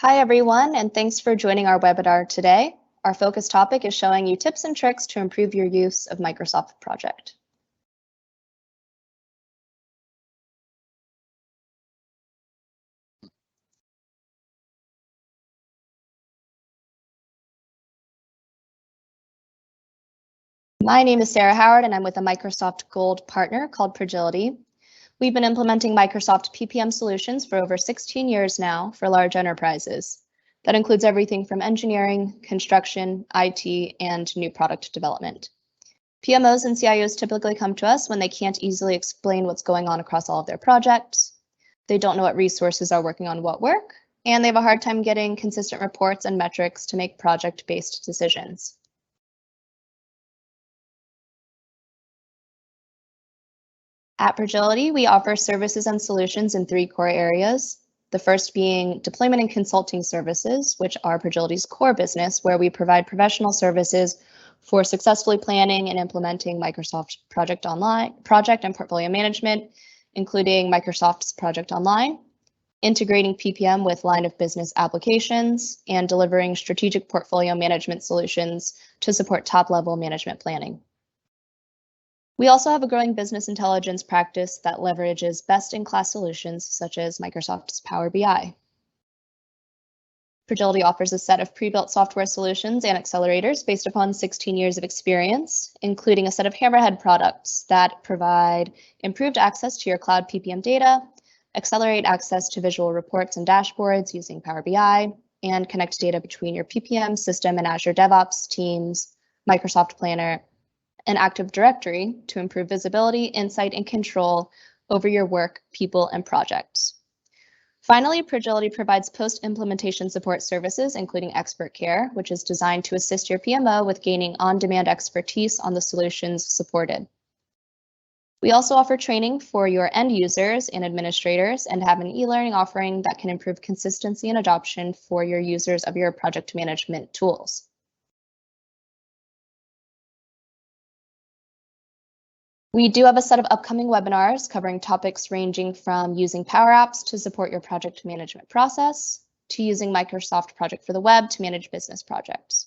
Hi, everyone, and thanks for joining our webinar today. Our focus topic is showing you tips and tricks to improve your use of Microsoft Project. My name is Sarah Howard, and I'm with a Microsoft Gold partner called Progility. We've been implementing Microsoft PPM solutions for over 16 years now for large enterprises. That includes everything from engineering, construction, IT, and new product development. PMOs and CIOs typically come to us when they can't easily explain what's going on across all of their projects. They don't know what resources are working on what work, and they have a hard time getting consistent reports and metrics to make project-based decisions. At Progility, we offer services and solutions in 3 core areas. The first being deployment and consulting services, which are Progility's core business, where we provide professional services for successfully planning and implementing Microsoft Project and portfolio management, including Microsoft's Project Online, integrating PPM with line of business applications, and delivering strategic portfolio management solutions to support top-level management planning. We also have a growing business intelligence practice that leverages best-in-class solutions such as Microsoft's Power BI. Progility offers a set of pre-built software solutions and accelerators based upon 16 years of experience, including a set of Hammerhead products that provide improved access to your cloud PPM data, accelerate access to visual reports and dashboards using Power BI, and connect data between your PPM system and Azure DevOps, Teams, Microsoft Planner, and Active Directory to improve visibility, insight, and control over your work, people, and projects. Finally, Progility provides post-implementation support services, including expert care, which is designed to assist your PMO with gaining on-demand expertise on the solutions supported. We also offer training for your end users and administrators and have an e-learning offering that can improve consistency and adoption for your users of your project management tools. We do have a set of upcoming webinars covering topics ranging from using Power Apps to support your project management process, to using Microsoft Project for the web to manage business projects.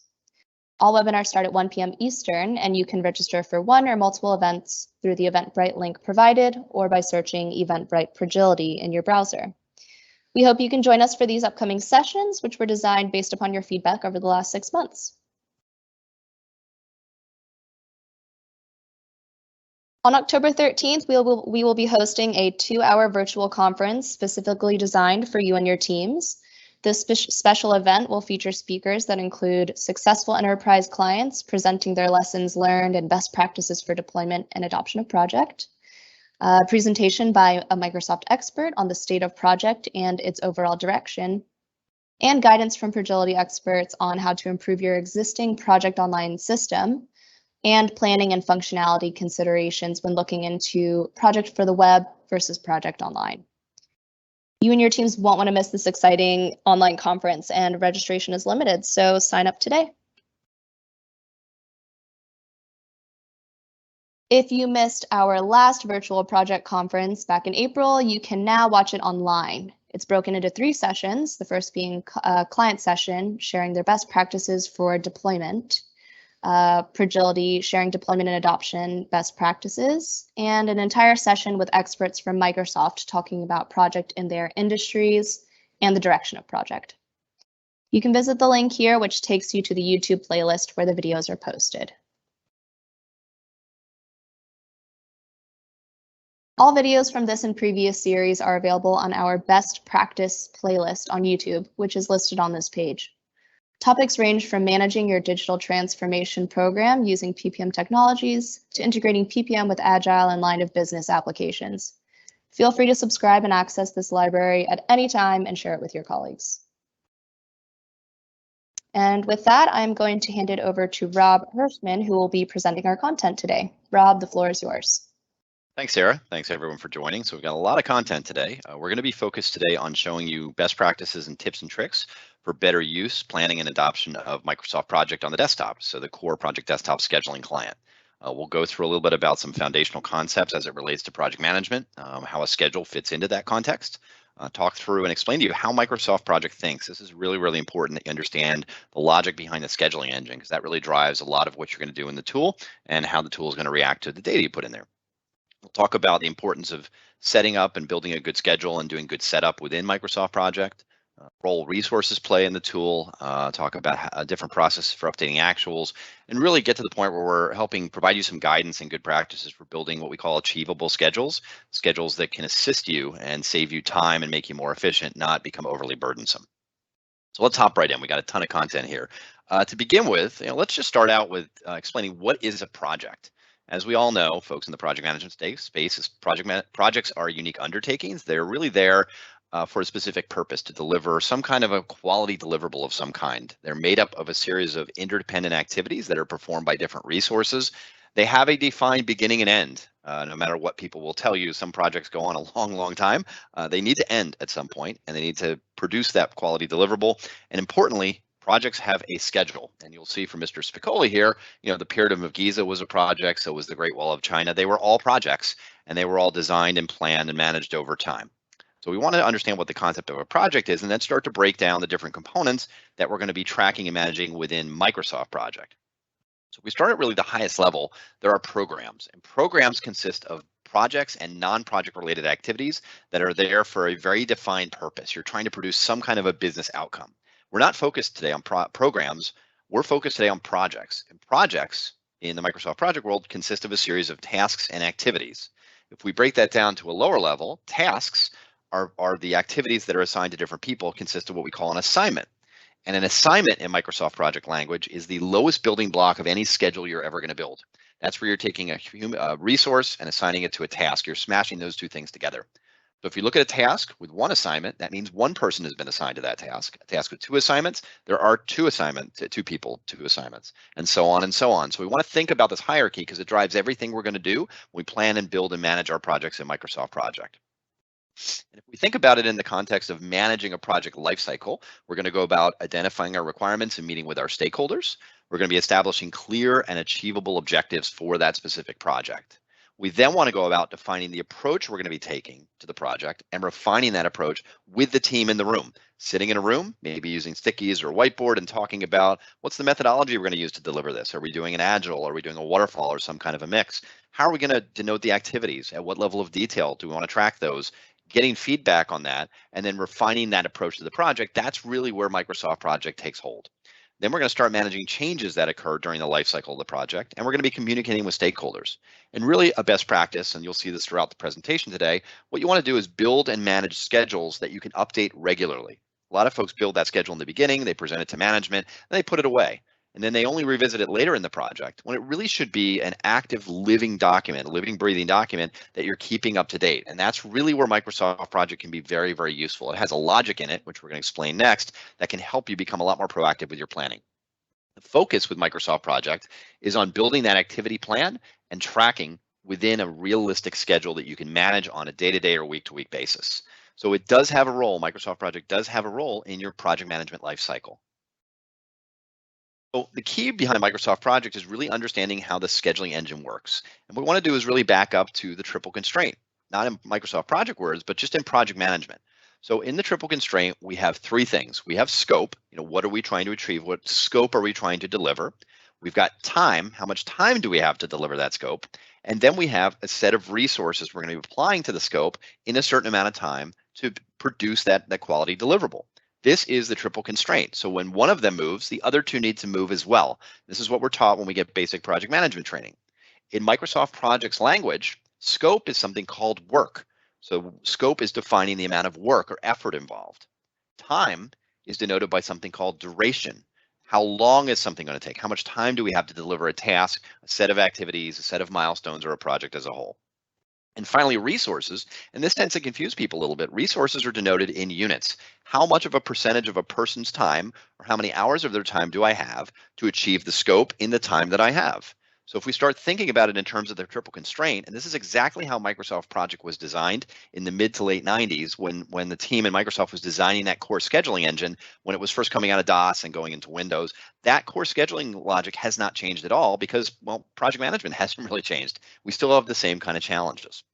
All webinars start at 1 p.m. Eastern, and you can register for one or multiple events through the Eventbrite link provided or by searching Eventbrite Progility in your browser. We hope you can join us for these upcoming sessions, which were designed based upon your feedback over the last 6 months. On October 13th, we will be hosting a 2-hour virtual conference specifically designed for you and your teams. This special event will feature speakers that include successful enterprise clients presenting their lessons learned and best practices for deployment and adoption of project, a presentation by a Microsoft expert on the state of project and its overall direction, and guidance from Progility experts on how to improve your existing Project Online system, and planning and functionality considerations when looking into Project for the web versus Project Online. You and your teams won't want to miss this exciting online conference, and registration is limited, so sign up today. If you missed our last virtual project conference back in April, you can now watch it online. It's broken into 3 sessions, the first being a client session sharing their best practices for deployment, Progility sharing deployment and adoption best practices, and an entire session with experts from Microsoft talking about project in their industries and the direction of project. You can visit the link here, which takes you to the YouTube playlist where the videos are posted. All videos from this and previous series are available on our best practice playlist on YouTube, which is listed on this page. Topics range from managing your digital transformation program using PPM technologies to integrating PPM with agile and line of business applications. Feel free to subscribe and access this library at any time and share it with your colleagues. And with that, I'm going to hand it over to Rob Hirschman, who will be presenting our content today. Rob, the floor is yours. Thanks, Sarah. Thanks, everyone, for joining. So we've got a lot of content today. We're going to be focused today on showing you best practices and tips and tricks for better use, planning, and adoption of Microsoft Project on the desktop, so the core Project Desktop scheduling client. We'll go through a little bit about some foundational concepts as it relates to project management, how a schedule fits into that context, talk through and explain to you how Microsoft Project thinks. This is really, really important that you understand the logic behind the scheduling engine, because that really drives a lot of what you're going to do in the tool and how the tool is going to react to the data you put in there. We'll talk about the importance of setting up and building a good schedule and doing good setup within Microsoft Project. Role resources play in the tool, talk about a different process for updating actuals, and really get to the point where we're helping provide you some guidance and good practices for building what we call achievable schedules, schedules that can assist you and save you time and make you more efficient, not become overly burdensome. So let's hop right in. We got a ton of content here. To begin with, let's just start out with explaining what is a project. As we all know, folks in the project management space, projects are unique undertakings. They're really there for a specific purpose, to deliver some kind of a quality deliverable of some kind. They're made up of a series of interdependent activities that are performed by different resources. They have a defined beginning and end. No matter what people will tell you, some projects go on a long, long time. They need to end at some point, and they need to produce that quality deliverable. And importantly, projects have a schedule. And you'll see from Mr. Spicoli here, the Pyramid of Giza was a project, so was the Great Wall of China. They were all projects, and they were all designed and planned and managed over time. So we want to understand what the concept of a project is, and then start to break down the different components that we're going to be tracking and managing within Microsoft Project. So if we start at really the highest level, there are programs, and programs consist of projects and non-project related activities that are there for a very defined purpose. You're trying to produce some kind of a business outcome. We're not focused today on programs, we're focused today on projects. And projects in the Microsoft Project world consist of a series of tasks and activities. If we break that down to a lower level, tasks are the activities that are assigned to different people, consist of what we call an assignment. And an assignment in Microsoft Project language is the lowest building block of any schedule you're ever going to build. That's where you're taking a resource and assigning it to a task. You're smashing those two things together. So if you look at a task with one assignment, that means one person has been assigned to that task. A task with two assignments, there are two people, two assignments, and so on and so on. So we want to think about this hierarchy because it drives everything we're going to do when we plan and build and manage our projects in Microsoft Project. And if we think about it in the context of managing a project lifecycle, we're going to go about identifying our requirements and meeting with our stakeholders. We're going to be establishing clear and achievable objectives for that specific project. We then want to go about defining the approach we're going to be taking to the project and refining that approach with the team in the room. Sitting in a room, maybe using stickies or whiteboard and talking about what's the methodology we're going to use to deliver this. Are we doing an agile? Are we doing a waterfall or some kind of a mix? How are we going to denote the activities? At what level of detail do we want to track those? Getting feedback on that and then refining that approach to the project, that's really where Microsoft Project takes hold. Then we're going to start managing changes that occur during the life cycle of the project, and we're going to be communicating with stakeholders. And really a best practice, and you'll see this throughout the presentation today, what you want to do is build and manage schedules that you can update regularly. A lot of folks build that schedule in the beginning, they present it to management, and they put it away. And then they only revisit it later in the project when it really should be an active living document, living breathing document that you're keeping up to date. And that's really where Microsoft Project can be very, very useful. It has a logic in it, which we're going to explain next, that can help you become a lot more proactive with your planning. The focus with Microsoft Project is on building that activity plan and tracking within a realistic schedule that you can manage on a day-to-day or week-to-week basis. So it does have a role, Microsoft Project does have a role in your project management lifecycle. So the key behind Microsoft Project is really understanding how the scheduling engine works. And what we want to do is really back up to the triple constraint, not in Microsoft Project words, but just in project management. So in the triple constraint, we have three things. We have scope, what are we trying to achieve? What scope are we trying to deliver? We've got time, how much time do we have to deliver that scope? And then we have a set of resources we're going to be applying to the scope in a certain amount of time to produce that quality deliverable. This is the triple constraint. So when one of them moves, the other two need to move as well. This is what we're taught when we get basic project management training. In Microsoft Project's language, scope is something called work. So scope is defining the amount of work or effort involved. Time is denoted by something called duration. How long is something going to take? How much time do we have to deliver a task, a set of activities, a set of milestones, or a project as a whole? And finally, resources, and this tends to confuse people a little bit. Resources are denoted in units. How much of a percentage of a person's time, or how many hours of their time do I have to achieve the scope in the time that I have? So if we start thinking about it in terms of the triple constraint, and this is exactly how Microsoft Project was designed in the mid to late 90s when the team in Microsoft was designing that core scheduling engine, when it was first coming out of DOS and going into Windows, that core scheduling logic has not changed at all because, well, project management hasn't really changed. We still have the same kind of challenges.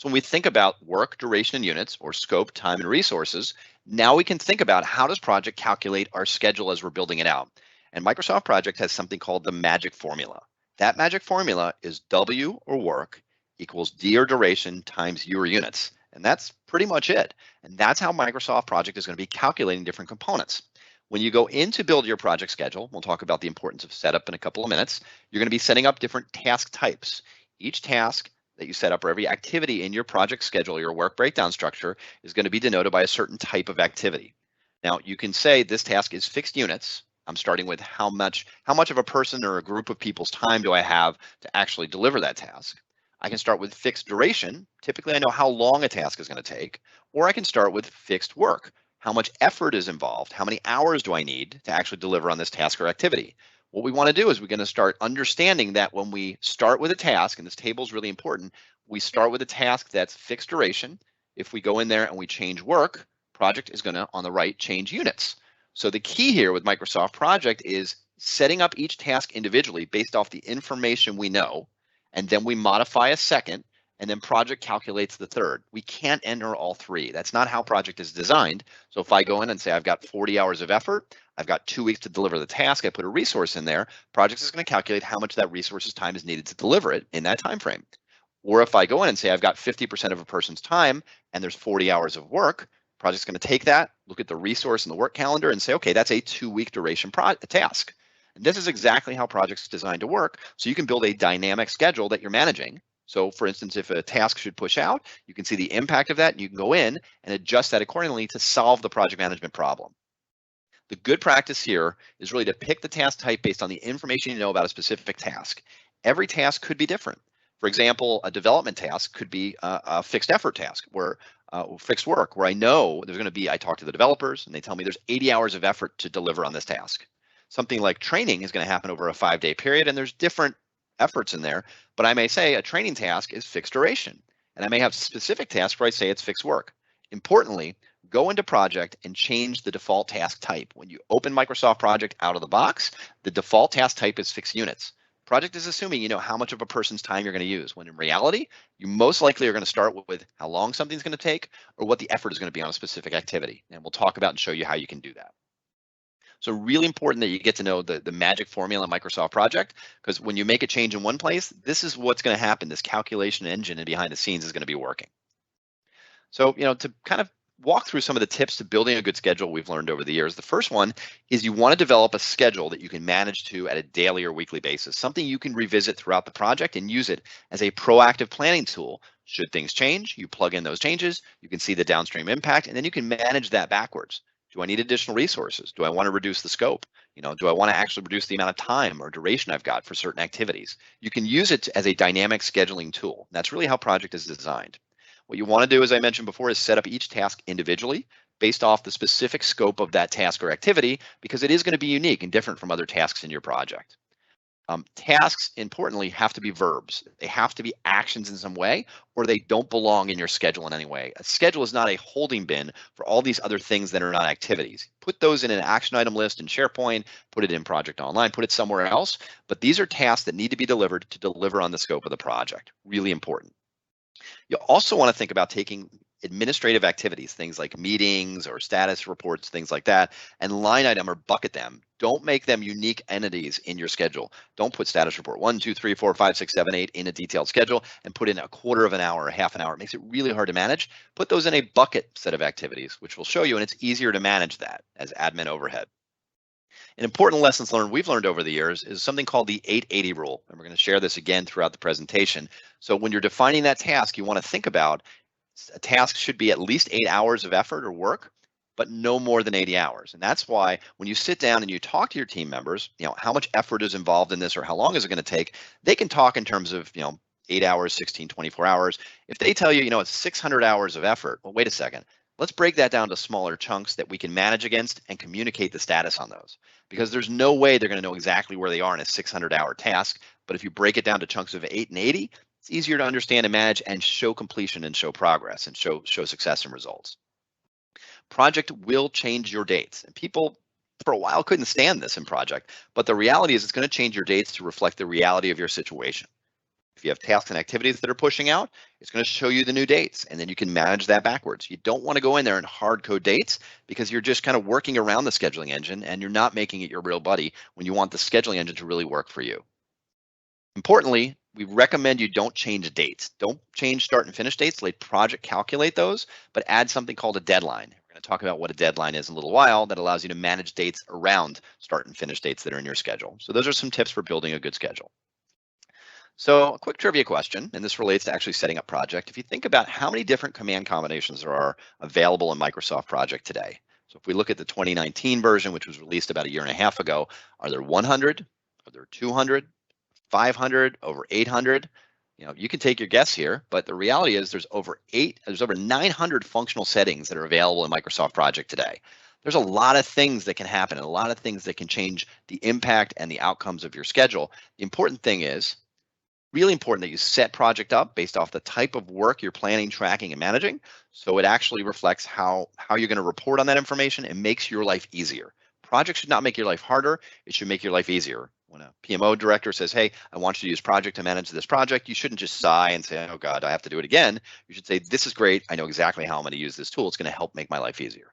So when we think about work, duration, and units, or scope, time, and resources, now we can think about how does project calculate our schedule as we're building it out. And Microsoft Project has something called the magic formula. That magic formula is W, or work, equals D, or duration, times U, or units. And that's pretty much it. And that's how Microsoft Project is going to be calculating different components. When you go in to build your project schedule, we'll talk about the importance of setup in a couple of minutes. You're going to be setting up different task types. Each task that you set up, or every activity in your project schedule, your work breakdown structure, is going to be denoted by a certain type of activity. Now, you can say this task is fixed units. I'm starting with how much of a person or a group of people's time do I have to actually deliver that task. I can start with fixed duration. Typically, I know how long a task is going to take. Or I can start with fixed work. How much effort is involved? How many hours do I need to actually deliver on this task or activity? What we want to do is we're going to start understanding that when we start with a task, and this table is really important, we start with a task that's fixed duration. If we go in there and we change work, project is going to, on the right, change units. So the key here with Microsoft Project is setting up each task individually based off the information we know, and then we modify a second, and then project calculates the third. We can't enter all three. That's not how project is designed. So if I go in and say I've got 40 hours of effort, I've got 2 weeks to deliver the task, I put a resource in there, project is going to calculate how much that resource's time is needed to deliver it in that time frame. Or if I go in and say I've got 50% of a person's time and there's 40 hours of work, project's going to take that, look at the resource in the work calendar and say, okay, that's a 2-week duration task. And this is exactly how projects designed to work. So you can build a dynamic schedule that you're managing. So for instance, if a task should push out, you can see the impact of that and you can go in and adjust that accordingly to solve the project management problem. The good practice here is really to pick the task type based on the information you know about a specific task. Every task could be different. For example, a development task could be a fixed effort task where fixed work, where I know there's going to be, I talk to the developers and they tell me there's 80 hours of effort to deliver on this task. Something like training is going to happen over a 5-day period and there's different efforts in there, but I may say a training task is fixed duration. And I may have specific tasks where I say it's fixed work. Importantly, go into Project and change the default task type. When you open Microsoft Project out of the box, the default task type is fixed units. Project is assuming you know how much of a person's time you're going to use, when in reality, you most likely are going to start with how long something's going to take or what the effort is going to be on a specific activity. And we'll talk about and show you how you can do that. So really important that you get to know the magic formula in Microsoft Project, because when you make a change in one place, this is what's going to happen. This calculation engine and behind the scenes is going to be working. So, to kind of walk through some of the tips to building a good schedule we've learned over the years. The first one is you want to develop a schedule that you can manage to at a daily or weekly basis, something you can revisit throughout the project and use it as a proactive planning tool. Should things change, you plug in those changes, you can see the downstream impact, and then you can manage that backwards. Do I need additional resources? Do I want to reduce the scope? Do I want to actually reduce the amount of time or duration I've got for certain activities? You can use it as a dynamic scheduling tool. That's really how Project is designed. What you want to do, as I mentioned before, is set up each task individually based off the specific scope of that task or activity, because it is going to be unique and different from other tasks in your project. Tasks, importantly, have to be verbs. They have to be actions in some way, or they don't belong in your schedule in any way. A schedule is not a holding bin for all these other things that are not activities. Put those in an action item list in SharePoint, put it in Project Online, put it somewhere else, but these are tasks that need to be delivered to deliver on the scope of the project. Really important. You also want to think about taking administrative activities, things like meetings or status reports, things like that, and line item or bucket them. Don't make them unique entities in your schedule. Don't put status report 1, 2, 3, 4, 5, 6, 7, 8 in a detailed schedule and put in a quarter of an hour or half an hour. It makes it really hard to manage. Put those in a bucket set of activities, which we'll show you, and it's easier to manage that as admin overhead. An important lessons learned we've learned over the years is something called the 880 rule, and we're going to share this again throughout the presentation. So when you're defining that task, you want to think about a task should be at least 8 hours of effort or work, but no more than 80 hours. And that's why when you sit down and you talk to your team members, how much effort is involved in this or how long is it going to take, they can talk in terms of, 8 hours, 16, 24 hours. If they tell you, it's 600 hours of effort, well, wait a second. Let's break that down to smaller chunks that we can manage against and communicate the status on those. Because there's no way they're going to know exactly where they are in a 600-hour task. But if you break it down to chunks of 8 and 80, it's easier to understand and manage and show completion and show progress and show success and results. Project will change your dates. And people for a while couldn't stand this in Project, but the reality is it's going to change your dates to reflect the reality of your situation. If you have tasks and activities that are pushing out, it's going to show you the new dates, and then you can manage that backwards. You don't want to go in there and hard code dates because you're just kind of working around the scheduling engine and you're not making it your real buddy when you want the scheduling engine to really work for you. Importantly, we recommend you don't change dates. Don't change start and finish dates. Let project calculate those, but add something called a deadline. We're going to talk about what a deadline is in a little while that allows you to manage dates around start and finish dates that are in your schedule. So those are some tips for building a good schedule. So a quick trivia question, and this relates to actually setting up project. If you think about how many different command combinations there are available in Microsoft Project today. So if we look at the 2019 version, which was released about a year and a half ago, are there 100? Are there 200? 500, over 800. You know, you can take your guess here, but the reality is there's over 900 functional settings that are available in Microsoft Project today. There's a lot of things that can happen and a lot of things that can change the impact and the outcomes of your schedule. The important thing is, really important that you set project up based off the type of work you're planning, tracking, and managing, so it actually reflects how you're going to report on that information and makes your life easier. Project should not make your life harder, it should make your life easier. When a PMO director says, hey, I want you to use project to manage this project, you shouldn't just sigh and say, oh God, I have to do it again. You should say, this is great, I know exactly how I'm going to use this tool, it's going to help make my life easier.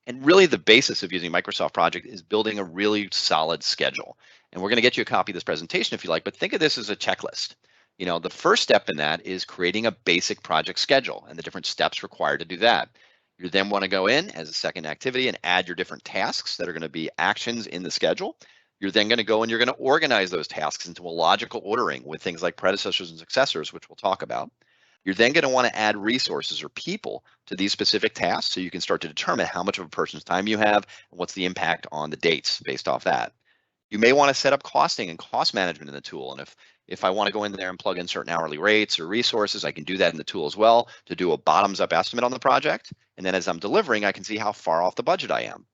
And really the basis of using Microsoft Project is building a really solid schedule. And we're going to get you a copy of this presentation if you like, but think of this as a checklist. You know, the first step in that is creating a basic project schedule and the different steps required to do that. You then want to go in as a second activity and add your different tasks that are going to be actions in the schedule. You're then going to go and you're going to organize those tasks into a logical ordering with things like predecessors and successors, which we'll talk about. You're then going to want to add resources or people to these specific tasks so you can start to determine how much of a person's time you have and what's the impact on the dates based off that. You may want to set up costing and cost management in the tool. And if I want to go in there and plug in certain hourly rates or resources, I can do that in the tool as well to do a bottoms up estimate on the project. And then as I'm delivering, I can see how far off the budget I am.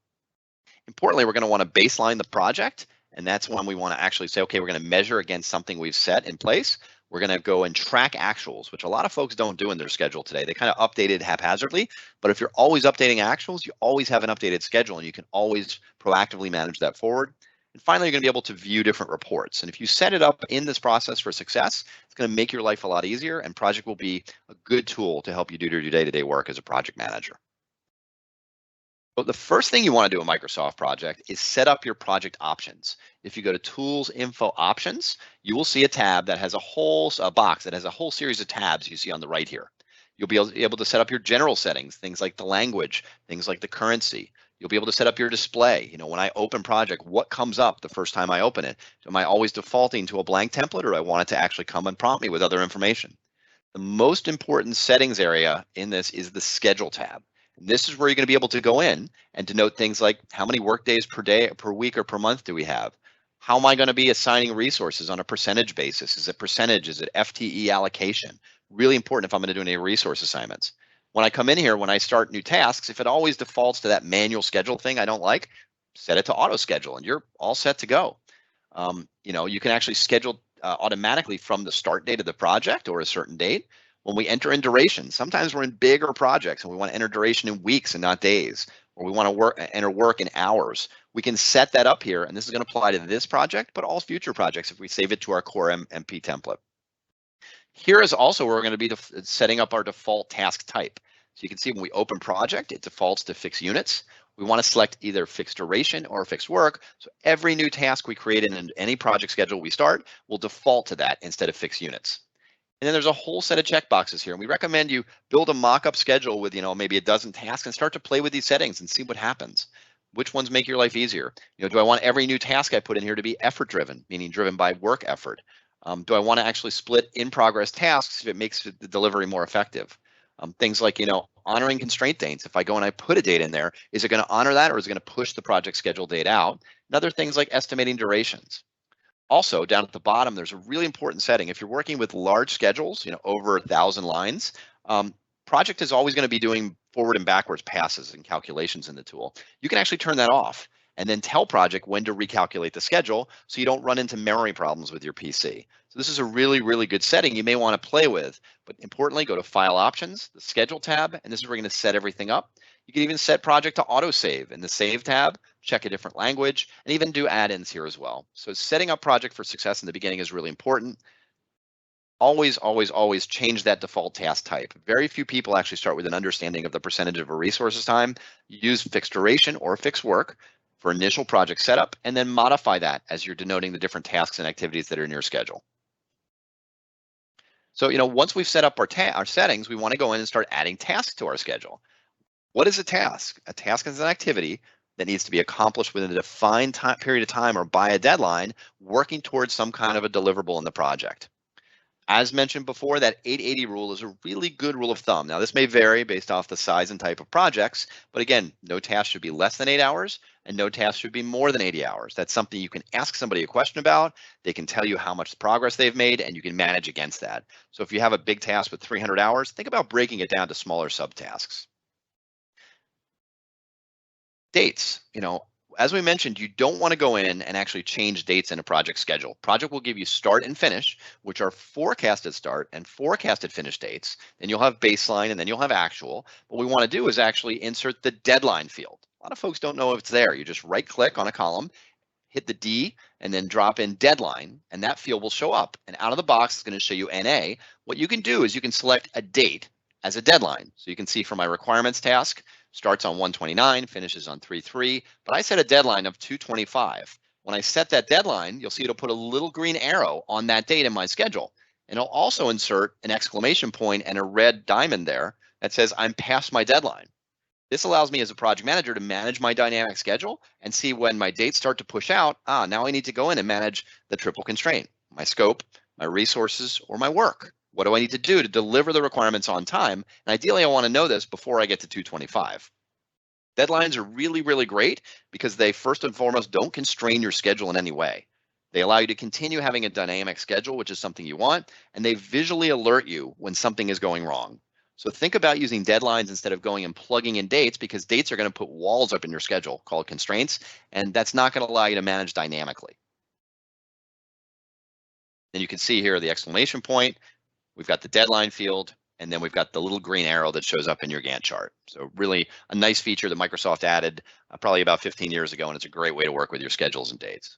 Importantly, we're going to want to baseline the project. And that's when we want to actually say, okay, we're going to measure against something we've set in place. We're going to go and track actuals, which a lot of folks don't do in their schedule today. They kind of update it haphazardly, but if you're always updating actuals, you always have an updated schedule and you can always proactively manage that forward. And finally, you're going to be able to view different reports. And if you set it up in this process for success, it's going to make your life a lot easier, and Project will be a good tool to help you do your day-to-day work as a project manager. So the first thing you want to do in Microsoft Project is set up your project options. If you go to Tools, Info, Options, you will see a tab that has a box that has a whole series of tabs you see on the right here. You'll be able to set up your general settings, things like the language, things like the currency. You'll be able to set up your display. You know, when I open Project, what comes up the first time I open it? Am I always defaulting to a blank template, or do I want it to actually come and prompt me with other information? The most important settings area in this is the Schedule tab. And this is where you're going to be able to go in and denote things like how many work days per day, per week, or per month do we have? How am I going to be assigning resources on a percentage basis? Is it percentage? Is it FTE allocation? Really important if I'm going to do any resource assignments. When I come in here, when I start new tasks, if it always defaults to that manual schedule thing I don't like, set it to auto schedule and you're all set to go. You know, you can actually schedule automatically from the start date of the project or a certain date. When we enter in duration, sometimes we're in bigger projects and we want to enter duration in weeks and not days, or we want to enter work in hours. We can set that up here, and this is going to apply to this project, but all future projects if we save it to our core MP template. Here is also where we're going to be setting up our default task type. So you can see when we open project, it defaults to fixed units. We want to select either fixed duration or fixed work. So every new task we create in any project schedule we start will default to that instead of fixed units. And then there's a whole set of checkboxes here. And we recommend you build a mock-up schedule with, you know, maybe a dozen tasks and start to play with these settings and see what happens. Which ones make your life easier? You know, do I want every new task I put in here to be effort-driven, meaning driven by work effort? Do I want to actually split in-progress tasks if it makes the delivery more effective? Things like, you know, honoring constraint dates. If I go and I put a date in there, is it going to honor that, or is it going to push the project schedule date out? And other things like estimating durations. Also, down at the bottom, there's a really important setting. If you're working with large schedules, you know, over 1,000 lines, Project is always going to be doing forward and backwards passes and calculations in the tool. You can actually turn that off and then tell Project when to recalculate the schedule so you don't run into memory problems with your PC. So this is a really, really good setting you may want to play with, but importantly, go to File Options, the Schedule tab, and this is where we're going to set everything up. You can even set Project to autosave in the Save tab, check a different language, and even do add-ins here as well. So setting up Project for success in the beginning is really important. always, always, always change that default task type. Very few people actually start with an understanding of the percentage of a resource's time. Use fixed duration or fixed work for initial project setup, and then modify that as you're denoting the different tasks and activities that are in your schedule. So, once we've set up our settings, we want to go in and start adding tasks to our schedule. What is a task? A task is an activity that needs to be accomplished within a defined period of time or by a deadline, working towards some kind of a deliverable in the project. As mentioned before, that 880 rule is a really good rule of thumb. Now, this may vary based off the size and type of projects, but again, no task should be less than 8 hours and no task should be more than 80 hours. That's something you can ask somebody a question about. They can tell you how much progress they've made and you can manage against that. So if you have a big task with 300 hours, think about breaking it down to smaller subtasks. Dates, as we mentioned, you don't want to go in and actually change dates in a project schedule. Project will give you start and finish, which are forecasted start and forecasted finish dates. Then you'll have baseline and then you'll have actual. What we want to do is actually insert the deadline field. A lot of folks don't know if it's there. You just right click on a column, hit the D, and then drop in deadline, and that field will show up. And out of the box, it's going to show you NA. What you can do is you can select a date as a deadline. So you can see for my requirements task, starts on 1/29, finishes on 3/3, but I set a deadline of 2/25. When I set that deadline, you'll see it'll put a little green arrow on that date in my schedule. And it'll also insert an exclamation point and a red diamond there that says I'm past my deadline. This allows me as a project manager to manage my dynamic schedule and see when my dates start to push out. Now I need to go in and manage the triple constraint, my scope, my resources, or my work. What do I need to do to deliver the requirements on time? And ideally, I want to know this before I get to 2/25. Deadlines are really, really great because they first and foremost don't constrain your schedule in any way. They allow you to continue having a dynamic schedule, which is something you want, and they visually alert you when something is going wrong. So think about using deadlines instead of going and plugging in dates, because dates are going to put walls up in your schedule called constraints, and that's not going to allow you to manage dynamically. Then you can see here the exclamation point. We've got the deadline field, and then we've got the little green arrow that shows up in your Gantt chart. So really a nice feature that Microsoft added probably about 15 years ago, and it's a great way to work with your schedules and dates.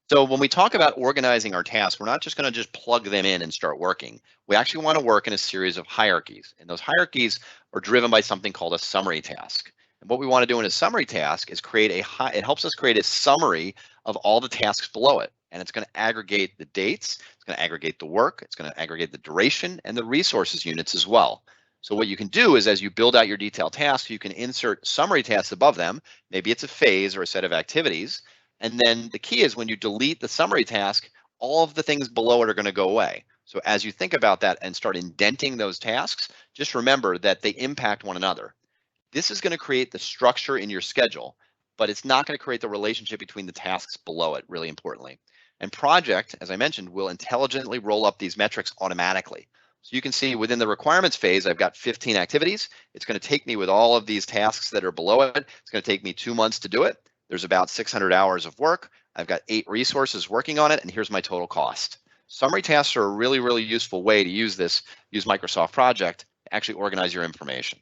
So when we talk about organizing our tasks, we're not just going to just plug them in and start working. We actually want to work in a series of hierarchies, and those hierarchies are driven by something called a summary task. And what we want to do in a summary task is it helps us create a summary of all the tasks below it. And it's going to aggregate the dates, it's going to aggregate the work, it's going to aggregate the duration and the resources units as well. So what you can do is as you build out your detailed tasks, you can insert summary tasks above them. Maybe it's a phase or a set of activities. And then the key is when you delete the summary task, all of the things below it are going to go away. So as you think about that and start indenting those tasks, just remember that they impact one another. This is going to create the structure in your schedule, but it's not going to create the relationship between the tasks below it, really importantly. And Project, as I mentioned, will intelligently roll up these metrics automatically. So you can see within the requirements phase, I've got 15 activities. It's going to take me with all of these tasks that are below it. It's going to take me 2 months to do it. There's about 600 hours of work. I've got 8 resources working on it, and here's my total cost. Summary tasks are a really, really useful way to use Microsoft Project to actually organize your information.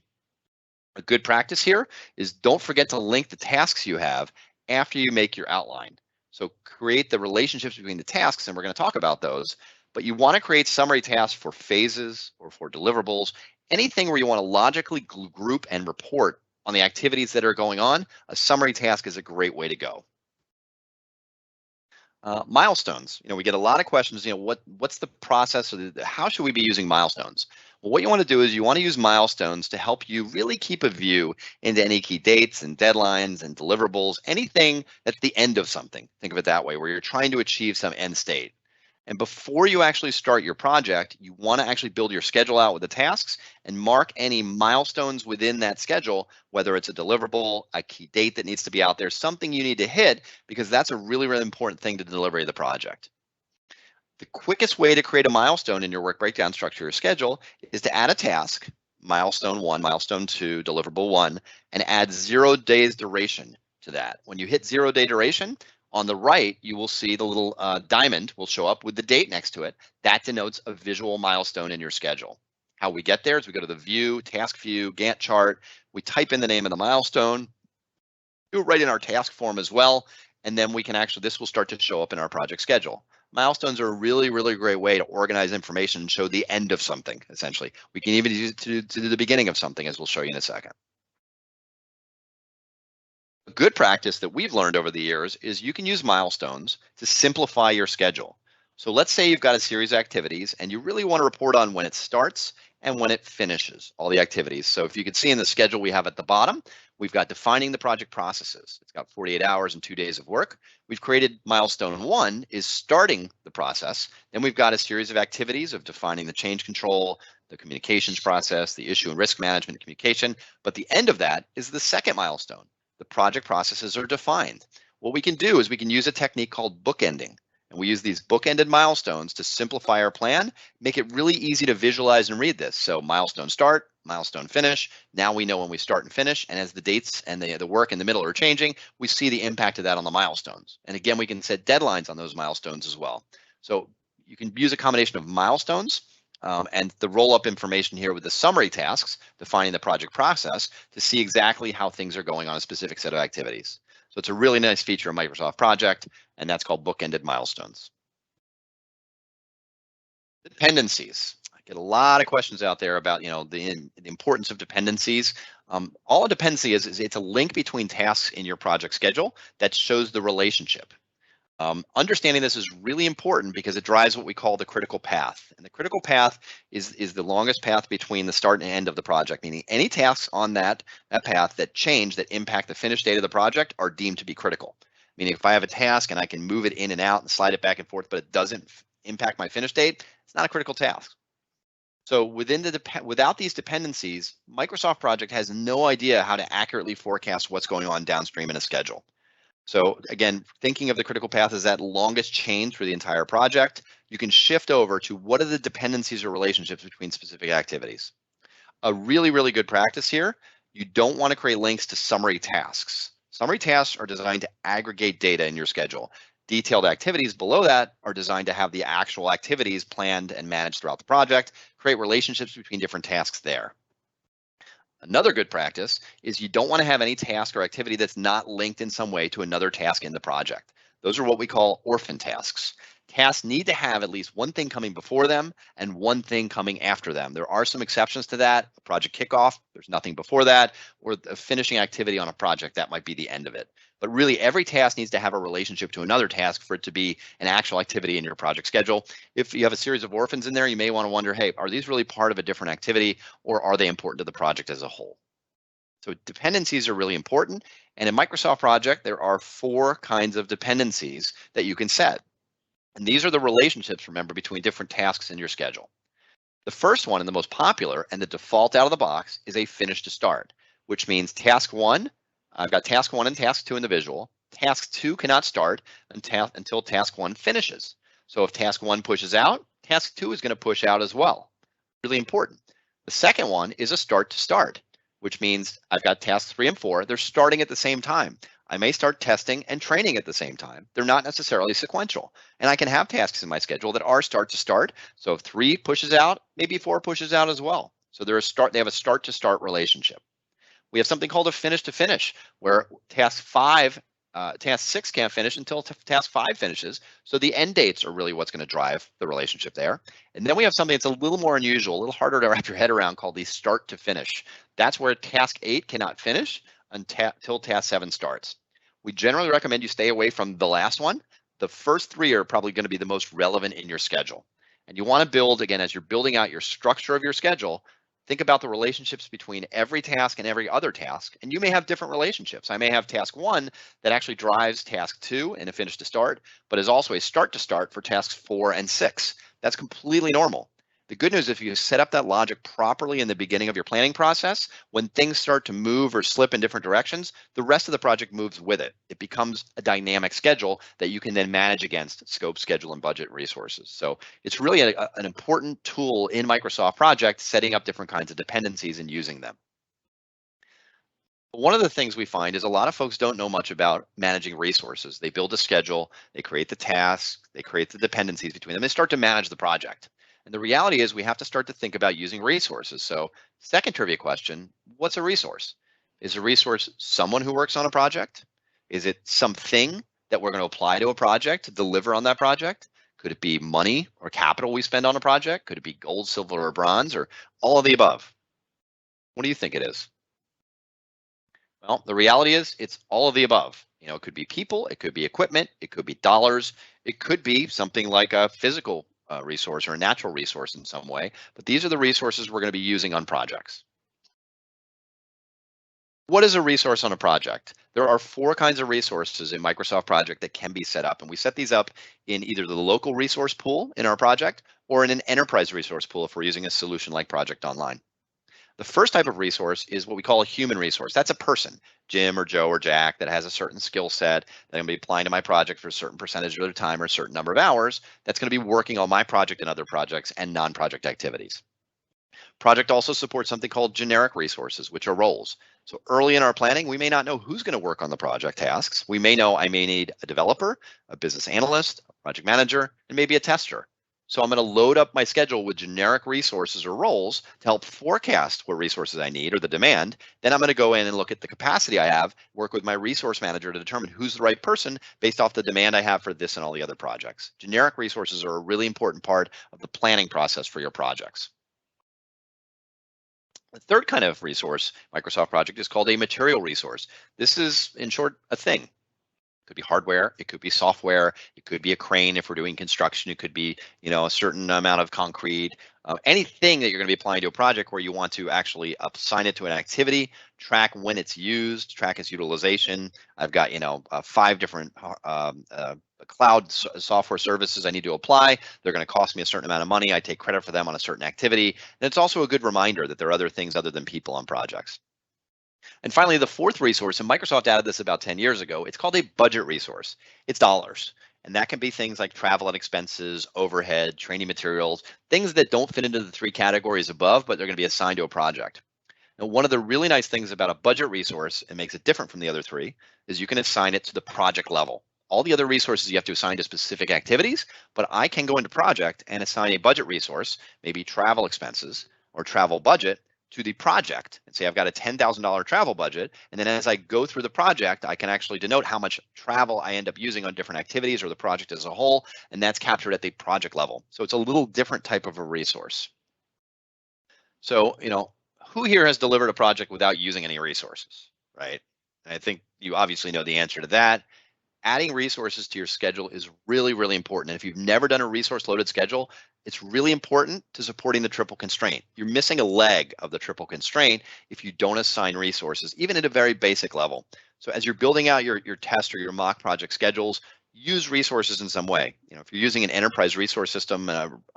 A good practice here is don't forget to link the tasks you have after you make your outline. So create the relationships between the tasks, and we're going to talk about those, but you want to create summary tasks for phases or for deliverables, anything where you want to logically group and report on the activities that are going on. A summary task is a great way to go. Milestones, we get a lot of questions, what's the process, or how should we be using milestones? Well, what you want to do is you want to use milestones to help you really keep a view into any key dates and deadlines and deliverables, anything that's the end of something. Think of it that way, where you're trying to achieve some end state. And before you actually start your project, you want to actually build your schedule out with the tasks and mark any milestones within that schedule, whether it's a deliverable, a key date that needs to be out there, something you need to hit, because that's a really, really important thing to deliver the project. The quickest way to create a milestone in your work breakdown structure or schedule is to add a task, milestone 1, milestone 2, deliverable 1, and add 0 days duration to that. When you hit 0 day duration, on the right, you will see the little diamond will show up with the date next to it. That denotes a visual milestone in your schedule. How we get there is we go to the view, task view, Gantt chart. We type in the name of the milestone. Do it right in our task form as well. and then we can actually, this will start to show up in our project schedule. Milestones are a really, really great way to organize information and show the end of something, essentially. We can even use it to do the beginning of something, as we'll show you in a second. A good practice that we've learned over the years is you can use milestones to simplify your schedule. So let's say you've got a series of activities and you really want to report on when it starts and when it finishes, all the activities. So if you can see in the schedule we have at the bottom, we've got defining the project processes. It's got 48 hours and 2 days of work. We've created milestone 1 is starting the process. Then we've got a series of activities of defining the change control, the communications process, the issue and risk management communication. But the end of that is the second milestone. The project processes are defined. What we can do is we can use a technique called bookending. And we use these bookended milestones to simplify our plan, make it really easy to visualize and read this. So milestone start, milestone finish. Now we know when we start and finish. And as the dates and the work in the middle are changing, we see the impact of that on the milestones. And again, we can set deadlines on those milestones as well. So you can use a combination of milestones and the roll-up information here with the summary tasks, defining the project process to see exactly how things are going on a specific set of activities. So it's a really nice feature of Microsoft Project, and that's called bookended milestones. Dependencies. I get a lot of questions out there about, the importance of dependencies. All a dependency is it's a link between tasks in your project schedule that shows the relationship. Understanding this is really important because it drives what we call the critical path. And the critical path is the longest path between the start and end of the project, meaning any tasks on that path that change, that impact the finished date of the project are deemed to be critical. Meaning if I have a task and I can move it in and out and slide it back and forth, but it doesn't impact my finish date, it's not a critical task. So without these dependencies, Microsoft Project has no idea how to accurately forecast what's going on downstream in a schedule. So again, thinking of the critical path as that longest chain through the entire project, you can shift over to what are the dependencies or relationships between specific activities. A really, really good practice here, you don't want to create links to summary tasks. Summary tasks are designed to aggregate data in your schedule. Detailed activities below that are designed to have the actual activities planned and managed throughout the project, create relationships between different tasks there. Another good practice is you don't want to have any task or activity that's not linked in some way to another task in the project. Those are what we call orphan tasks. Tasks need to have at least one thing coming before them and one thing coming after them. There are some exceptions to that. A project kickoff, there's nothing before that, or the finishing activity on a project, that might be the end of it. But really, every task needs to have a relationship to another task for it to be an actual activity in your project schedule. If you have a series of orphans in there, you may want to wonder, hey, are these really part of a different activity, or are they important to the project as a whole? So dependencies are really important. And in Microsoft Project, there are 4 kinds of dependencies that you can set. And these are the relationships, remember, between different tasks in your schedule. The first one and the most popular and the default out of the box is a finish to start, which means task 1, I've got task 1 and task 2 in the visual. Task 2 cannot start until task 1 finishes. So if task 1 pushes out, task 2 is going to push out as well. Really important. The second one is a start to start, which means I've got tasks 3 and 4. They're starting at the same time. I may start testing and training at the same time. They're not necessarily sequential. And I can have tasks in my schedule that are start to start. So if 3 pushes out, maybe 4 pushes out as well. So they have a start to start relationship. We have something called a finish to finish, where task 6 can't finish until task 5 finishes. So the end dates are really what's going to drive the relationship there. And then we have something that's a little more unusual, a little harder to wrap your head around, called the start to finish. That's where task 8 cannot finish until task 7 starts. We generally recommend you stay away from the last one. The first 3 are probably going to be the most relevant in your schedule. And you want to build, again, as you're building out your structure of your schedule, think about the relationships between every task and every other task. And you may have different relationships. I may have task 1 that actually drives task 2 in a finish to start, but is also a start to start for tasks 4 and 6. That's completely normal. The good news, if you set up that logic properly in the beginning of your planning process, when things start to move or slip in different directions, the rest of the project moves with it. It becomes a dynamic schedule that you can then manage against scope, schedule, and budget resources. So it's really an important tool in Microsoft Project, setting up different kinds of dependencies and using them. One of the things we find is a lot of folks don't know much about managing resources. They build a schedule, they create the tasks, they create the dependencies between them, they start to manage the project. And the reality is we have to start to think about using resources. So second trivia question, what's a resource? Is a resource someone who works on a project? Is it something that we're going to apply to a project to deliver on that project? Could it be money or capital we spend on a project? Could it be gold, silver, or bronze, or all of the above? What do you think it is? Well, the reality is it's all of the above. It could be people, it could be equipment, it could be dollars, it could be something like a physical resource or a natural resource in some way. But these are the resources we're going to be using on projects. What is a resource on a project? There are 4 kinds of resources in Microsoft Project that can be set up, and we set these up in either the local resource pool in our project or in an enterprise resource pool if we're using a solution like Project Online. The first type of resource is what we call a human resource. That's a person, Jim or Joe or Jack, that has a certain skill set that I'm going to be applying to my project for a certain percentage of their time or a certain number of hours. That's going to be working on my project and other projects and non-project activities. Project also supports something called generic resources, which are roles. So early in our planning, we may not know who's going to work on the project tasks. We may know I may need a developer, a business analyst, a project manager, and maybe a tester. So I'm going to load up my schedule with generic resources or roles to help forecast what resources I need or the demand. Then I'm going to go in and look at the capacity I have, work with my resource manager to determine who's the right person based off the demand I have for this and all the other projects. Generic resources are a really important part of the planning process for your projects. The third kind of resource, Microsoft Project, is called a material resource. This is, in short, a thing. It could be hardware, it could be software, it could be a crane if we're doing construction, it could be, a certain amount of concrete, anything that you're going to be applying to a project where you want to actually assign it to an activity, track when it's used, track its utilization. I've got, 5 different cloud software services I need to apply. They're going to cost me a certain amount of money. I take credit for them on a certain activity. And it's also a good reminder that there are other things other than people on projects. And finally, the fourth resource, and Microsoft added this about 10 years ago, it's called a budget resource. It's dollars. And that can be things like travel and expenses, overhead, training materials, things that don't fit into the 3 categories above, but they're going to be assigned to a project. Now, one of the really nice things about a budget resource and makes it different from the other 3 is you can assign it to the project level. All the other resources you have to assign to specific activities, but I can go into project and assign a budget resource, maybe travel expenses or travel budget, to the project and say I've got a $10,000 travel budget, and then as I go through the project I can actually denote how much travel I end up using on different activities or the project as a whole, and that's captured at the project level. So it's a little different type of a resource. So who here has delivered a project without using any resources, right? And I think you obviously know the answer to that. Adding resources to your schedule is really, really important. And if you've never done a resource loaded schedule, it's really important to supporting the triple constraint. You're missing a leg of the triple constraint if you don't assign resources, even at a very basic level. So as you're building out your test or your mock project schedules, use resources in some way. If you're using an enterprise resource system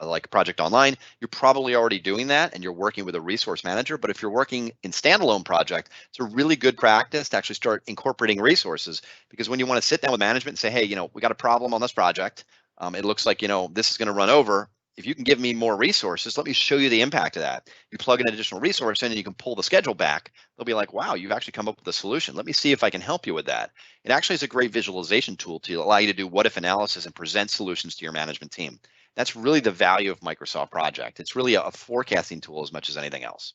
like Project Online, you're probably already doing that and you're working with a resource manager. But if you're working in standalone project, it's a really good practice to actually start incorporating resources, because when you want to sit down with management and say, hey, we got a problem on this project. It looks like, this is going to run over. If you can give me more resources, let me show you the impact of that. You plug in an additional resource in and you can pull the schedule back. They'll be like, wow, you've actually come up with a solution. Let me see if I can help you with that. It actually is a great visualization tool to allow you to do what if analysis and present solutions to your management team. That's really the value of Microsoft Project. It's really a forecasting tool as much as anything else.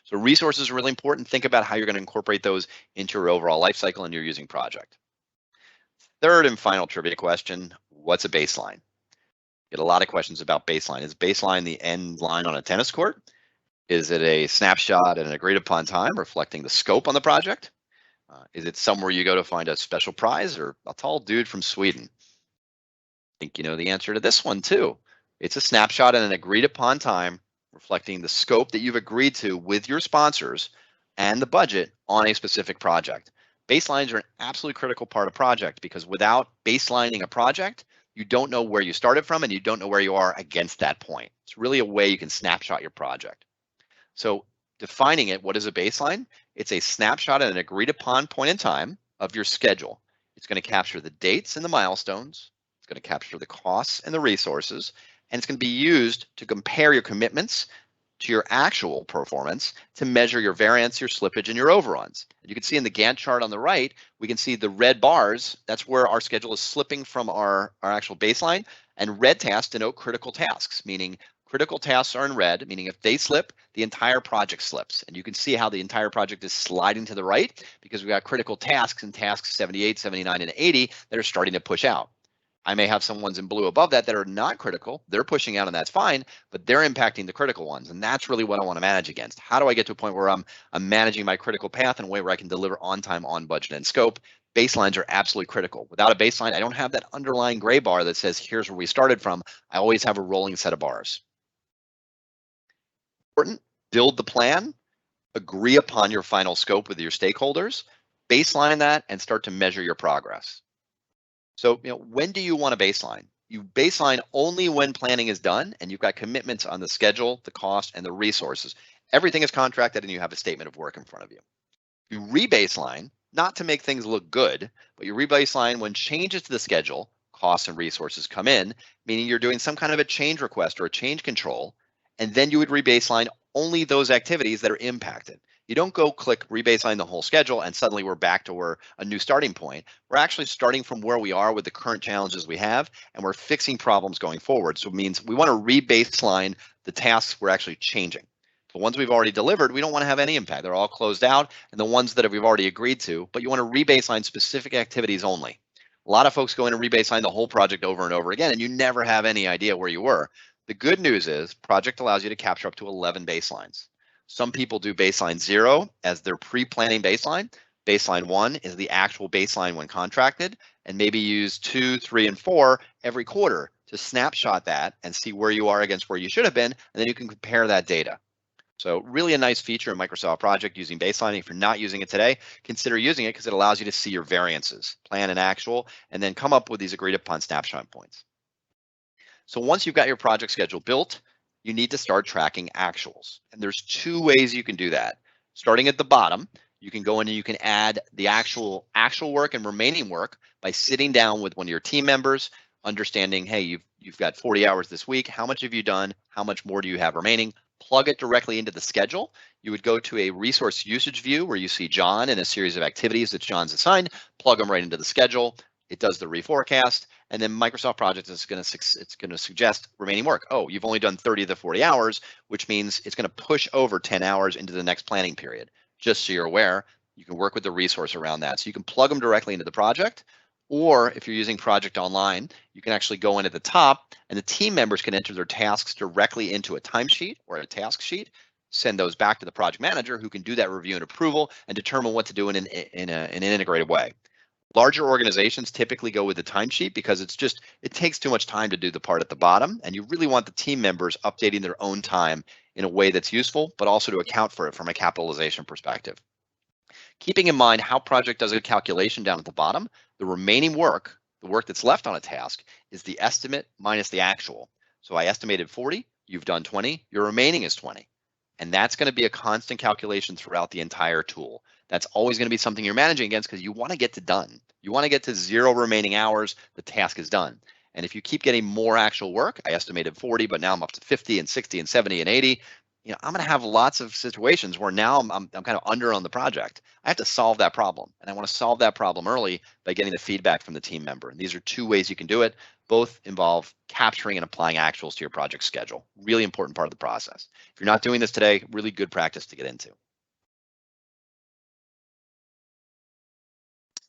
So resources are really important. Think about how you're going to incorporate those into your overall life cycle and your using project. Third and final trivia question, what's a baseline? Get a lot of questions about baseline. Is baseline the end line on a tennis court? Is it a snapshot at an agreed upon time reflecting the scope on the project? Is it somewhere you go to find a special prize, or a tall dude from Sweden? I think you know the answer to this one too. It's a snapshot at an agreed upon time reflecting the scope that you've agreed to with your sponsors and the budget on a specific project. Baselines are an absolutely critical part of project, because without baselining a project, you don't know where you started from and you don't know where you are against that point. It's really a way you can snapshot your project. So defining it, what is a baseline? It's a snapshot at an agreed upon point in time of your schedule. It's going to capture the dates and the milestones. It's going to capture the costs and the resources, and it's going to be used to compare your commitments to your actual performance to measure your variance, your slippage, and your overruns. And you can see in the Gantt chart on the right, we can see the red bars. That's where our schedule is slipping from our actual baseline, and red tasks denote critical tasks, meaning Critical tasks are in red, meaning if they slip, the entire project slips. And you can see how the entire project is sliding to the right because we got critical tasks in tasks 78, 79, and 80 that are starting to push out. I may have some ones in blue above that that are not critical. They're pushing out and that's fine, but they're impacting the critical ones. And that's really what I want to manage against. How do I get to a point where I'm managing my critical path in a way where I can deliver on time, on budget, and scope? Baselines are absolutely critical. Without a baseline, I don't have that underlying gray bar that says, here's where we started from. I always have a rolling set of bars. Important, build the plan, agree upon your final scope with your stakeholders, baseline that, and start to measure your progress. So, when do you want a baseline? You baseline only when planning is done and you've got commitments on the schedule, the cost, and the resources. Everything is contracted and you have a statement of work in front of you. You rebaseline, not to make things look good, but you rebaseline when changes to the schedule, costs, and resources come in, meaning you're doing some kind of a change request or a change control, and then you would rebaseline only those activities that are impacted. You don't go click rebaseline the whole schedule and suddenly we're back to a new starting point. We're actually starting from where we are with the current challenges we have, and we're fixing problems going forward. So it means we want to rebaseline the tasks we're actually changing. The ones we've already delivered, we don't want to have any impact. They're all closed out, and the ones that we've already agreed to, but you want to rebaseline specific activities only. A lot of folks go in and rebaseline the whole project over and over again, and you never have any idea where you were. The good news is project allows you to capture up to 11 baselines. Some people do baseline 0 as their pre-planning baseline. Baseline 1 is the actual baseline when contracted, and maybe use 2, 3, and 4 every quarter to snapshot that and see where you are against where you should have been, and then you can compare that data. So really a nice feature in Microsoft Project using baselining. If you're not using it today, consider using it because it allows you to see your variances, plan and actual, and then come up with these agreed upon snapshot points. So once you've got your project schedule built, you need to start tracking actuals. And there's two ways you can do that. Starting at the bottom, you can go in and you can add the actual work and remaining work by sitting down with one of your team members, understanding, hey, you've got 40 hours this week. How much have you done? How much more do you have remaining? Plug it directly into the schedule. You would go to a resource usage view where you see John and a series of activities that John's assigned, plug them right into the schedule. It does the reforecast, and then Microsoft Project is going to suggest remaining work. Oh, you've only done 30 to 40 hours, which means it's going to push over 10 hours into the next planning period. Just so you're aware, you can work with the resource around that. So you can plug them directly into the project, or if you're using Project Online, you can actually go in at the top, and the team members can enter their tasks directly into a timesheet or a task sheet, send those back to the project manager who can do that review and approval and determine what to do in an integrated way. Larger organizations typically go with the timesheet because it takes too much time to do the part at the bottom, and you really want the team members updating their own time in a way that's useful, but also to account for it from a capitalization perspective. Keeping in mind how Project does a calculation down at the bottom, the remaining work, the work that's left on a task, is the estimate minus the actual. So I estimated 40, you've done 20, your remaining is 20. And that's going to be a constant calculation throughout the entire tool. That's always going to be something you're managing against because you want to get to done. You want to get to 0 remaining hours, the task is done. And if you keep getting more actual work, I estimated 40, but now I'm up to 50 and 60 and 70 and 80, I'm going to have lots of situations where now I'm kind of under on the project. I have to solve that problem, and I want to solve that problem early by getting the feedback from the team member. And these are two ways you can do it. Both involve capturing and applying actuals to your project schedule. Really important part of the process. If you're not doing this today, really good practice to get into.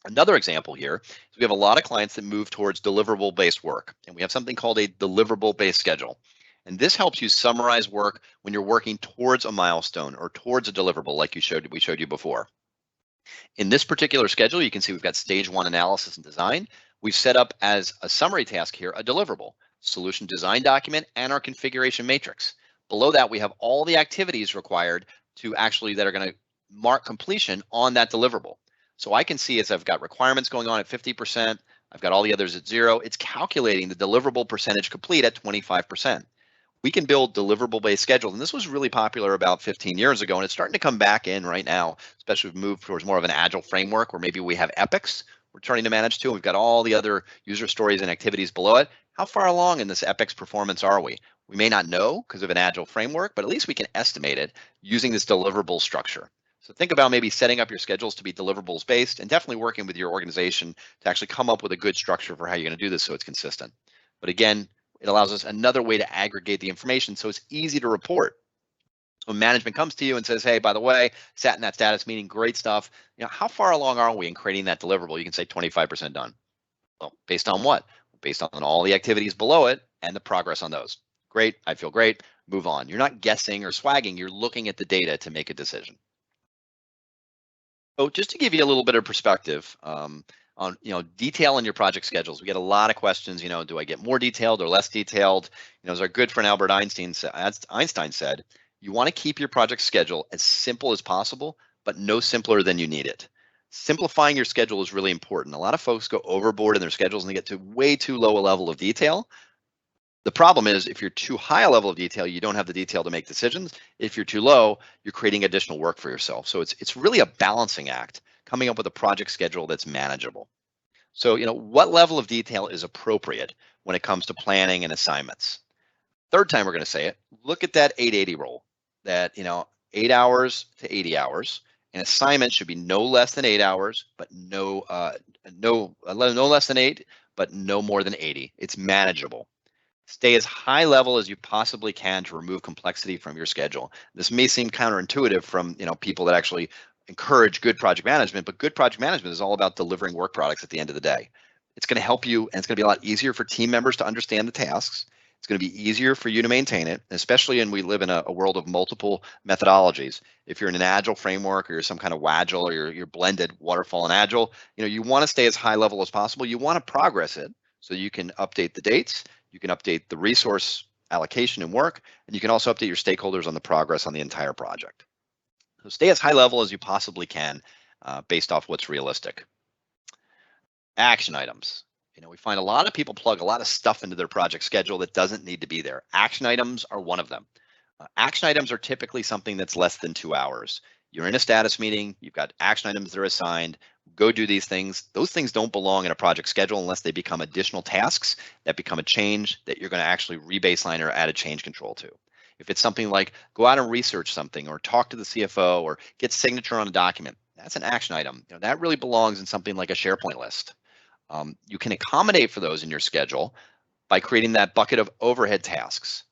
Another example here is we have a lot of clients that move towards deliverable-based work, and we have something called a deliverable-based schedule. And this helps you summarize work when you're working towards a milestone or towards a deliverable like we showed you before. In this particular schedule, you can see we've got stage 1 analysis and design. We've set up as a summary task here a deliverable, solution design document, and our configuration matrix. Below that, we have all the activities required that are going to mark completion on that deliverable. So I can see as I've got requirements going on at 50%, I've got all the others at 0, it's calculating the deliverable percentage complete at 25%. We can build deliverable-based schedules, and this was really popular about 15 years ago, and it's starting to come back in right now, especially as we've moved towards more of an agile framework where maybe we have epics we're starting to manage too. We've got all the other user stories and activities below it. How far along in this epics performance are we? We may not know because of an agile framework, but at least we can estimate it using this deliverable structure. So think about maybe setting up your schedules to be deliverables based and definitely working with your organization to actually come up with a good structure for how you're going to do this so it's consistent. But again, it allows us another way to aggregate the information so it's easy to report. When management comes to you and says, hey, by the way, sat in that status meeting, great stuff. How far along are we in creating that deliverable? You can say 25% done. Well, based on what? Based on all the activities below it and the progress on those. Great, I feel great, move on. You're not guessing or swagging, you're looking at the data to make a decision. So just to give you a little bit of perspective on detail in your project schedules, we get a lot of questions. Do I get more detailed or less detailed? As our good friend Albert Einstein said, you want to keep your project schedule as simple as possible, but no simpler than you need it. Simplifying your schedule is really important. A lot of folks go overboard in their schedules and they get to way too low a level of detail. The problem is if you're too high a level of detail, you don't have the detail to make decisions. If you're too low, you're creating additional work for yourself. So it's really a balancing act, coming up with a project schedule that's manageable. So, what level of detail is appropriate when it comes to planning and assignments? Third time we're going to say it, look at that 880 rule, that, 8 hours to 80 hours. An assignment should be no less than 8 hours, but no less than 8, but no more than 80. It's manageable. Stay as high level as you possibly can to remove complexity from your schedule. This may seem counterintuitive from people that actually encourage good project management, but good project management is all about delivering work products at the end of the day. It's going to help you, and it's going to be a lot easier for team members to understand the tasks. It's going to be easier for you to maintain it, especially when we live in a world of multiple methodologies. If you're in an agile framework or you're some kind of WAGIL or you're blended waterfall and agile, you want to stay as high level as possible. You want to progress it so you can update the dates, you can update the resource allocation and work, and you can also update your stakeholders on the progress on the entire project. So stay as high level as you possibly can based off what's realistic. Action items. We find a lot of people plug a lot of stuff into their project schedule that doesn't need to be there. Action items are one of them. Action items are typically something that's less than 2 hours. You're in a status meeting, you've got action items that are assigned, go do these things. Those things don't belong in a project schedule unless they become additional tasks that become a change that you're going to actually rebaseline or add a change control to. If it's something like go out and research something or talk to the CFO or get signature on a document, that's an action item. That really belongs in something like a SharePoint list. You can accommodate for those in your schedule by creating that bucket of overhead tasks.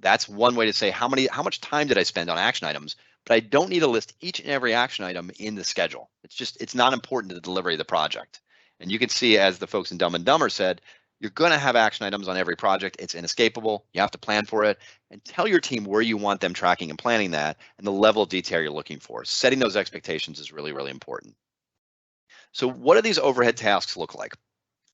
That's one way to say how much time did I spend on action items, but I don't need to list each and every action item in the schedule. It's not important to the delivery of the project. And you can see, as the folks in Dumb and Dumber said, you're going to have action items on every project. It's inescapable. You have to plan for it and tell your team where you want them tracking and planning that and the level of detail you're looking for. Setting those expectations is really, really important. So what do these overhead tasks look like?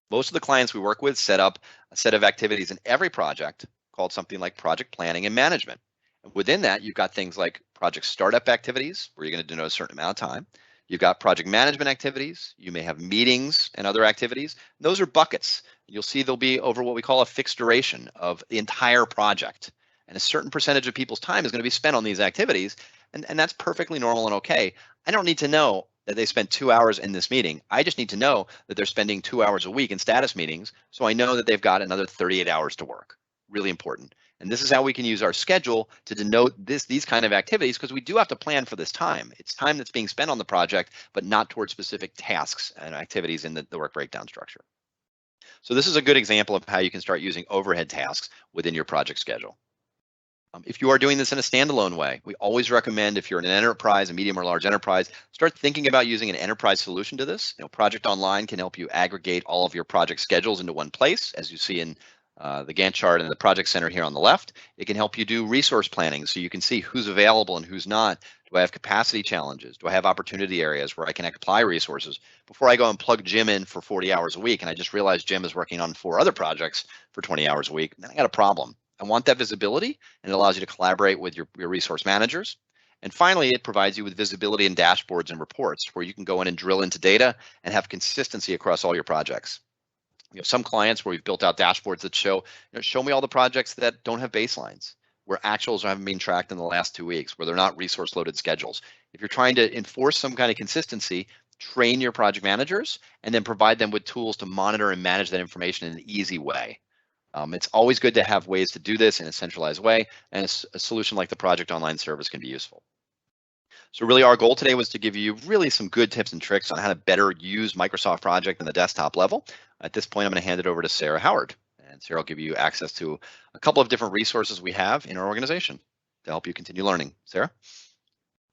Most of the clients we work with set up a set of activities in every project called something like project planning and management. And within that, you've got things like project startup activities, where you're going to denote a certain amount of time. You've got project management activities. You may have meetings and other activities. Those are buckets. You'll see they'll be over what we call a fixed duration of the entire project. And a certain percentage of people's time is going to be spent on these activities. And that's perfectly normal and okay. I don't need to know that they spent 2 hours in this meeting. I just need to know that they're spending 2 hours a week in status meetings, so I know that they've got another 38 hours to work. Really important. And this is how we can use our schedule to denote these kind of activities, because we do have to plan for this time. It's time that's being spent on the project, but not towards specific tasks and activities in the work breakdown structure. So this is a good example of how you can start using overhead tasks within your project schedule. If you are doing this in a standalone way, we always recommend, if you're in an enterprise, a medium or large enterprise, start thinking about using an enterprise solution to this. Project Online can help you aggregate all of your project schedules into one place, as you see in the Gantt chart and the project center here on the left. It can help you do resource planning so you can see who's available and who's not. Do I have capacity challenges? Do I have opportunity areas where I can apply resources? Before I go and plug Jim in for 40 hours a week and I just realize Jim is working on 4 other projects for 20 hours a week, then I got a problem. I want that visibility, and it allows you to collaborate with your resource managers. And finally, it provides you with visibility and dashboards and reports where you can go in and drill into data and have consistency across all your projects. Some clients where we've built out dashboards that show me all the projects that don't have baselines, where actuals haven't been tracked in the last 2 weeks, where they're not resource loaded schedules. If you're trying to enforce some kind of consistency, train your project managers and then provide them with tools to monitor and manage that information in an easy way. It's always good to have ways to do this in a centralized way, and a solution like the Project Online service can be useful. So really our goal today was to give you really some good tips and tricks on how to better use Microsoft Project on the desktop level. At this point, I'm going to hand it over to Sarah Howard. And Sarah will give you access to a couple of different resources we have in our organization to help you continue learning. Sarah?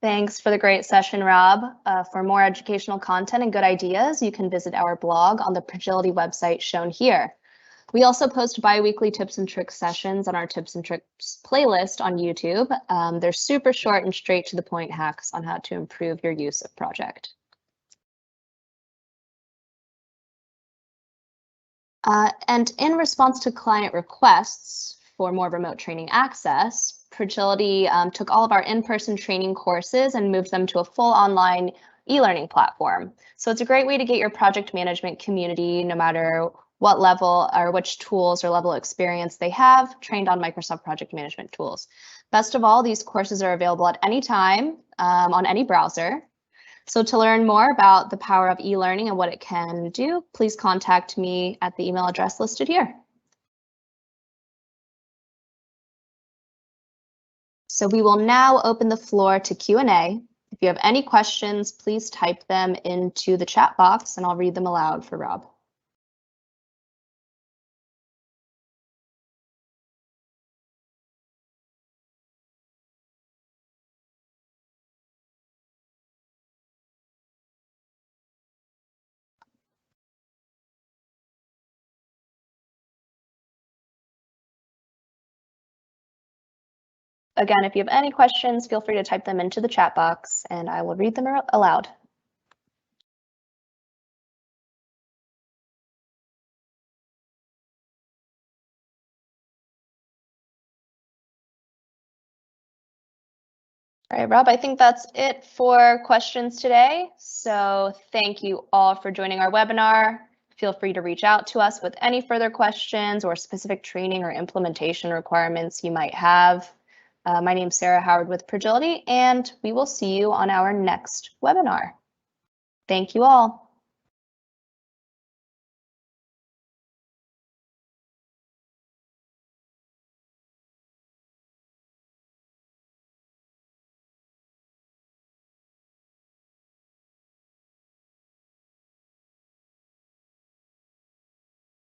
Thanks for the great session, Rob. For more educational content and good ideas, you can visit our blog on the Progility website shown here. We also post bi-weekly tips and tricks sessions on our tips and tricks playlist on YouTube. They're super short and straight to the point hacks on how to improve your use of Project. And in response to client requests for more remote training access, Progility took all of our in-person training courses and moved them to a full online e-learning platform. So it's a great way to get your project management community, no matter what level or which tools or level of experience they have, trained on Microsoft project management tools. Best of all, these courses are available at any time on any browser. So to learn more about the power of e-learning and what it can do, please contact me at the email address listed here. So we will now open the floor to Q&A. If you have any questions, please type them into the chat box and I'll read them aloud for Rob. Again, if you have any questions, feel free to type them into the chat box and I will read them aloud. All right, Rob, I think that's it for questions today. So thank you all for joining our webinar. Feel free to reach out to us with any further questions or specific training or implementation requirements you might have. My name is Sarah Howard with Progility, and we will see you on our next webinar. Thank you all.